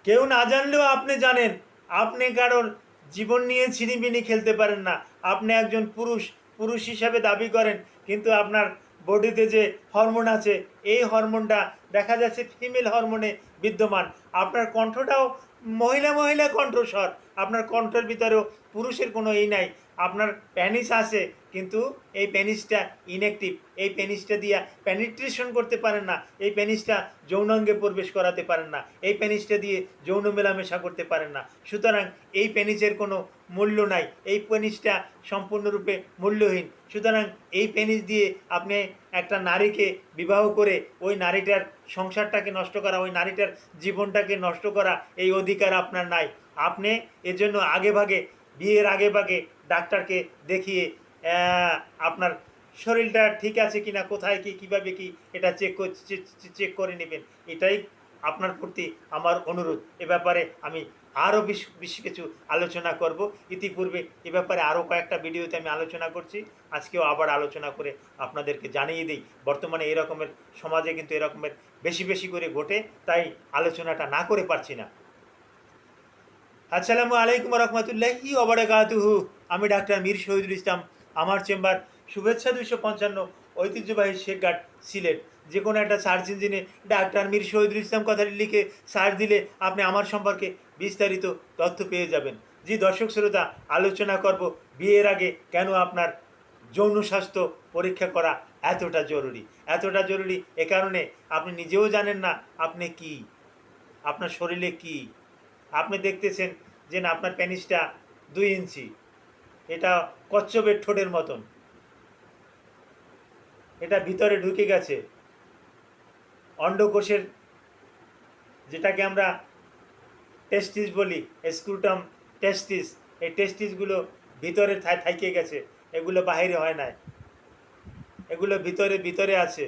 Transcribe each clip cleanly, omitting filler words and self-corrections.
কেউ না জানলেও আপনি জানেন। আপনি কারোর জীবন নিয়ে ছিনিমিনি খেলতে পারেন না। আপনি একজন পুরুষ, পুরুষ হিসাবে দাবি করেন, কিন্তু আপনার বডিতে যে হরমোন আছে, এই হরমোনটা দেখা যাচ্ছে ফিমেল হরমোনে বিদ্যমান। আপনার কণ্ঠটাও মহিলা মহিলা কণ্ঠস্বর, আপনার কণ্ঠের ভিতরেও পুরুষের কোনো এই নাই। আপনার প্যানিস আছে, কিন্তু এই প্যানিসটা ইনঅ্যাক্টিভ। এই প্যানিসটা দিয়ে পেনিট্রেশন করতে পারেন না, এই প্যানিসটা যৌনাঙ্গে প্রবেশ করাতে পারেন না, এই প্যানিসটা দিয়ে যৌন মেলামেশা করতে পারেন না। সুতরাং এই প্যানিসের কোনো মূল্য নাই, এই প্যানিসটা সম্পূর্ণরূপে মূল্যহীন। সুতরাং এই প্যানিস দিয়ে আপনি একটা নারীকে বিবাহ করে ওই নারীটার সংসারটাকে নষ্ট করা, ওই নারীটার জীবনটাকে নষ্ট করা, এই অধিকার আপনার নাই। আপনি এজন্য আগে ভাগে, বিয়ের আগে ভাগে ডাক্তারকে দেখিয়ে আপনার শরীরটা ঠিক আছে কিনা, কোথায় কি কিভাবে কি, এটা চেক করে নেবেন। এটাই আপনার প্রতি আমার অনুরোধ। এ ব্যাপারে আমি আরও বেশ কিছু আলোচনা করব। ইতিপূর্বে এ ব্যাপারে আরও কয়েকটা ভিডিওতে আমি আলোচনা করছি, আজকেও আবার আলোচনা করে আপনাদেরকে জানিয়ে দিই। বর্তমানে এরকমের সমাজে কিন্তু এরকমের বেশি বেশি করে ঘটে, তাই আলোচনাটা না করে পারছি না। আসসালামু আলাইকুম রহমতুল্লাহি ওবারাকাতুহু। আমি ডাক্তার মীর শহীদুল ইসলাম। আমার চেম্বার শুভেচ্ছা 255, ঐতিহ্যবাহী শেখঘাট, সিলেট। যে কোনো একটা সার্চ ইঞ্জিনে ডাক্তার মীর শহীদুল ইসলাম কথাটি লিখে সার্চ দিলে আপনি আমার সম্পর্কে বিস্তারিত তথ্য পেয়ে যাবেন। জি দর্শক শ্রোতা, আলোচনা করব বিয়ের আগে কেন আপনার যৌন স্বাস্থ্য পরীক্ষা করা এতটা জরুরি। এতটা জরুরি এ কারণে আপনি নিজেও জানেন না আপনি কি, আপনার শরীরে কি। আপনি দেখতেছেন যে না, আপনার প্যানিসটা 2 ইঞ্চি, এটা কচ্ছপের ঠোঁটের মতন, এটা ভিতরে ঢুকে গেছে। অন্ডকোষের, যেটাকে আমরা টেস্টিস বলি, স্ক্রুটাম টেস্টিস, এই টেস্টিসগুলো ভিতরে থাইকে গেছে, এগুলো বাইরে হয় নাই, এগুলো ভিতরে ভিতরে আছে।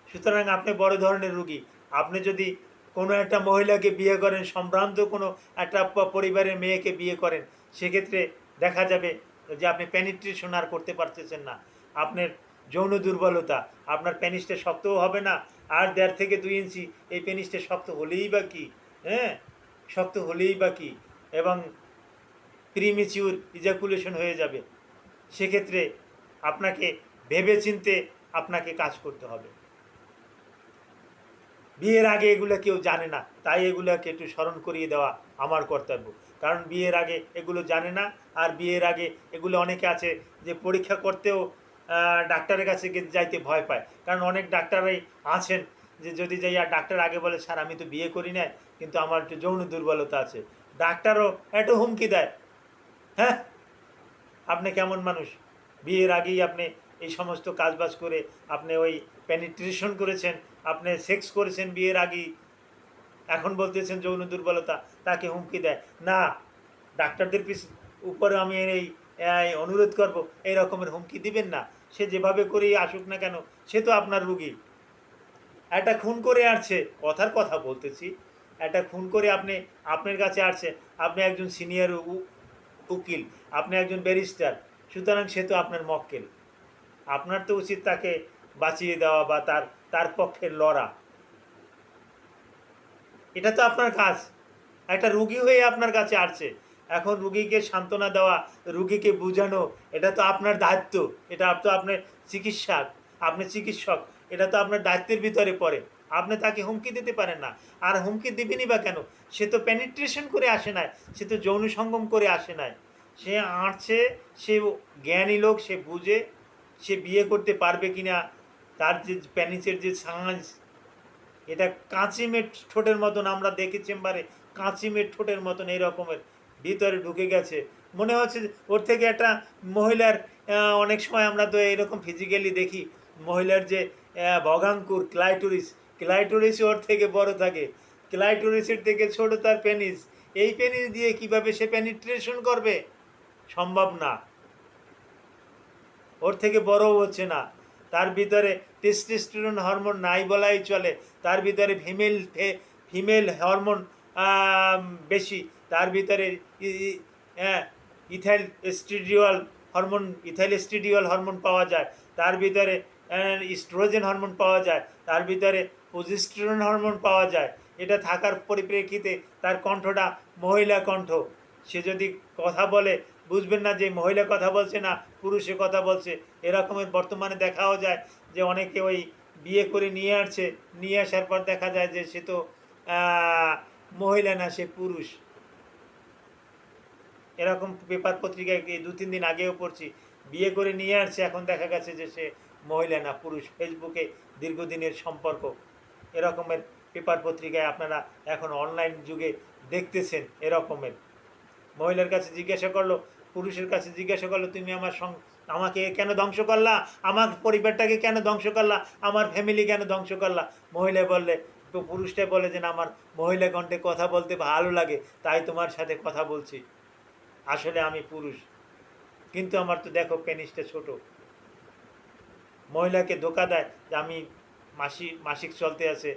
সুতরাং আপনি বড় ধরনের রুগী। আপনি যদি কোনো একটা মহিলাকে বিয়ে করেন, সম্ভ্রান্ত কোনো একটা পরিবারের মেয়েকে বিয়ে করেন, সেক্ষেত্রে দেখা যাবে যে আপনি পেনিট্রেশন আর করতে পারতেছেন না। আপনার যৌন দুর্বলতা, আপনার পেনিসটা শক্তও হবে না। আর 1.5 থেকে 2 ইঞ্চি এই পেনিসটা শক্ত হলেই বা কি, হ্যাঁ, শক্ত হলেই বা কি, এবং প্রিমেচিউর ইজাকুলেশন হয়ে যাবে। সেক্ষেত্রে আপনাকে ভেবে চিনতে আপনাকে কাজ করতে হবে। বিয়ের আগে এগুলো কেউ জানে না, তাই এগুলোকে একটু স্মরণ করিয়ে দেওয়া আমার কর্তব্য। কারণ বিয়ের আগে এগুলো জানে না। আর বিয়ের আগে এগুলো অনেকে আছে যে পরীক্ষা করতেও ডাক্তারের কাছে যাইতে ভয় পায়। কারণ অনেক ডাক্তারই আছেন যে যদি যাই, আর ডাক্তার আগে বলে স্যার আমি তো বিয়ে করি না, কিন্তু আমার একটু যৌন দুর্বলতা আছে, ডাক্তারও একটু হুমকি দেয়। হ্যাঁ, আপনি কেমন মানুষ? বিয়ের আগেই আপনি এই সমস্ত কাজবাজ করে আপনি ওই পেনিট্রেশন করেছেন, আপনি সেক্স করেছেন বিয়ের আগেই, এখন বলতেছেন যৌন দুর্বলতা, তাকে হুমকি দেয় না। ডাক্তারদের উপরে আমি এই অনুরোধ করব, এই রকমের হুমকি দিবেন না। সে যেভাবে করেই আসুক না কেন, সে তো আপনার রুগী। একটা খুন করে আসছে, কথার কথা বলতেছি, একটা খুন করে আপনি আপনার কাছে আসছে, আপনি একজন সিনিয়র উকিল, আপনি একজন ব্যারিস্টার, সুতরাং সে তো আপনার মক্কেল। আপনার তো উচিত তাকে বাঁচিয়ে দেওয়া বা তার তার পক্ষে লড়া। এটা তো আপনার কাজ। একটা রুগী হয়ে আপনার কাছে আসছে, এখন রুগীকে সান্ত্বনা দেওয়া, রুগীকে বোঝানো, এটা তো আপনার দায়িত্ব। এটা তো আপনার চিকিৎসক, আপনি চিকিৎসক, এটা তো আপনার দায়িত্বের ভিতরে পড়ে। আপনি তাকে হুমকি দিতে পারেন না। আর হুমকি দিবেনই বা কেন? সে তো পেনিট্রেশন করে আসে নাই, সে তো যৌন সঙ্গম করে আসে নাই। সে আসছে, সে জ্ঞানী লোক, সে বুঝে সে বিয়ে করতে পারবে কিনা, তার যে প্যানিসের যে সাঁজ, এটা কাঁচিমের ঠোঁটের মতন, আমরা দেখি চেম্বারে কাঁচিমের ঠোঁটের মতন এই রকমের ভিতরে ঢুকে গেছে। মনে হচ্ছে ওর থেকে একটা মহিলার, অনেক সময় আমরা তো এরকম ফিজিক্যালি দেখি, মহিলার যে ভগাঙ্কুর ক্লাইটোরিস, ক্লাইটোরিস ওর থেকে বড় থাকে, ক্লাইটোরিসের থেকে ছোট তার পেনিস। এই পেনিস দিয়ে কিভাবে সে পেনিট্রেশন করবে? সম্ভব না। ওর থেকে বড়ও হচ্ছে না। তার ভিতরে টেস্টোস্টেরন হরমোন নাই বলাই চলে। তার ভিতরে ফিমেল হরমোন বেশি। তার ভিতরে হ্যাঁ, ইথাইল এস্ট্রিডিওল হরমোন পাওয়া যায়। তার ভিতরে ইস্ট্রোজেন হরমোন পাওয়া যায়। তার ভিতরে প্রোজেস্টেরন হরমোন পাওয়া যায়। এটা থাকার পরিপ্রেক্ষিতে তার কণ্ঠটা মহিলা কণ্ঠ। সে যদি কথা বলে বুঝবেন না যে মহিলা কথা বলছে না পুরুষে কথা বলছে। এরকমের বর্তমানে দেখাও যায় যে অনেকে ওই বিয়ে করে নিয়ে আসছে, নিয়ে আসার পর দেখা যায় যে সে তো মহিলা না, সে পুরুষ। এরকম পেপার পত্রিকায় 2-3 দিন আগেও পড়ছি, বিয়ে করে নিয়ে আসছে, এখন দেখা গেছে যে সে মহিলা না পুরুষ। ফেসবুকে দীর্ঘদিনের সম্পর্ক, এরকমের পেপার পত্রিকায় আপনারা এখন অনলাইন যুগে দেখতেছেন। এরকমের মহিলার কাছে জিজ্ঞাসা করলো, পুরুষের কাছে জিজ্ঞাসা করলো, তুমি আমাকে কেন ধ্বংস করলা, আমার পরিবারটাকে কেন ধ্বংস করলা, আমার ফ্যামিলি কেন ধ্বংস করলা? মহিলা বললে, তো পুরুষটা বলে যে না, আমার মহিলা কণ্ঠে কথা বলতে ভালো লাগে, তাই তোমার সাথে কথা বলছি। আসলে আমি পুরুষ, কিন্তু আমার তো দেখো পেনিসটা ছোট। মহিলাকে ধোকা দেয় যে আমি মাসিক চলতে আছে,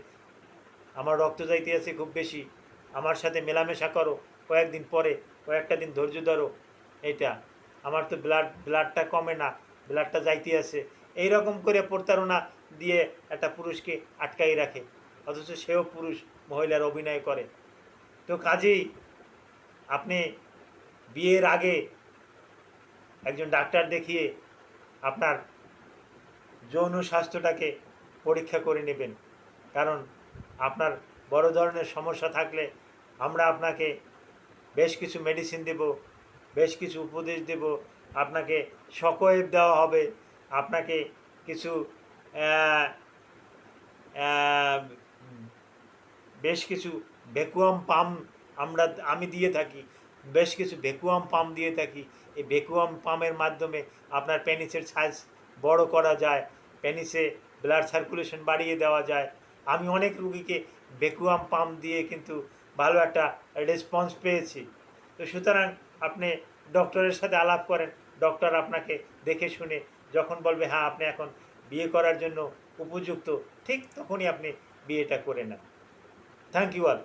আমার রক্ত যাইতে আছে খুব বেশি, আমার সাথে মেলামেশা করো, কয়েকদিন পরে কয়েকটা দিন ধৈর্য ধরো, এইটা আমার তো ব্লাডটা কমে না, ব্লাডটা যাইতে আছে। এইরকম করে প্রতারণা দিয়ে একটা পুরুষকে আটকাই রাখে, অথচ সেও পুরুষ, মহিলার অভিনয় করে। তো কাজেই আপনি বিয়ের আগে একজন ডাক্তার দেখিয়ে আপনার যৌন স্বাস্থ্যটাকে পরীক্ষা করে নেবেন। কারণ আপনার বড় ধরনের সমস্যা থাকলে আমরা আপনাকে বেশ কিছু মেডিসিন দেব, বেশ কিছু উপদেশ দেব, আপনাকে শকওয়েভ দেওয়া হবে, আপনাকে কিছু বেশ কিছু ভ্যাকুয়াম পাম্প আমি দিয়ে থাকি, বেশ কিছু ভ্যাকুয়াম পাম্প দিয়ে থাকি। এই ভ্যাকুয়াম পাম্পের মাধ্যমে আপনার পেনিসের সাইজ বড় করা যায়, পেনিসে ব্লাড সার্কুলেশন বাড়িয়ে দেওয়া যায়। আমি অনেক রুগীকে ভ্যাকুয়াম পাম্প দিয়ে কিন্তু ভালো একটা রেসপন্স পেয়েছি। তো সুতরাং আপনি ডক্টরের সাথে আলাপ করেন, ডক্টর আপনাকে দেখে শুনে যখন বলবে হ্যাঁ আপনি এখন বিয়ে করার জন্য উপযুক্ত, ঠিক তখনই আপনি বিয়েটা করে নেন। Thank you all.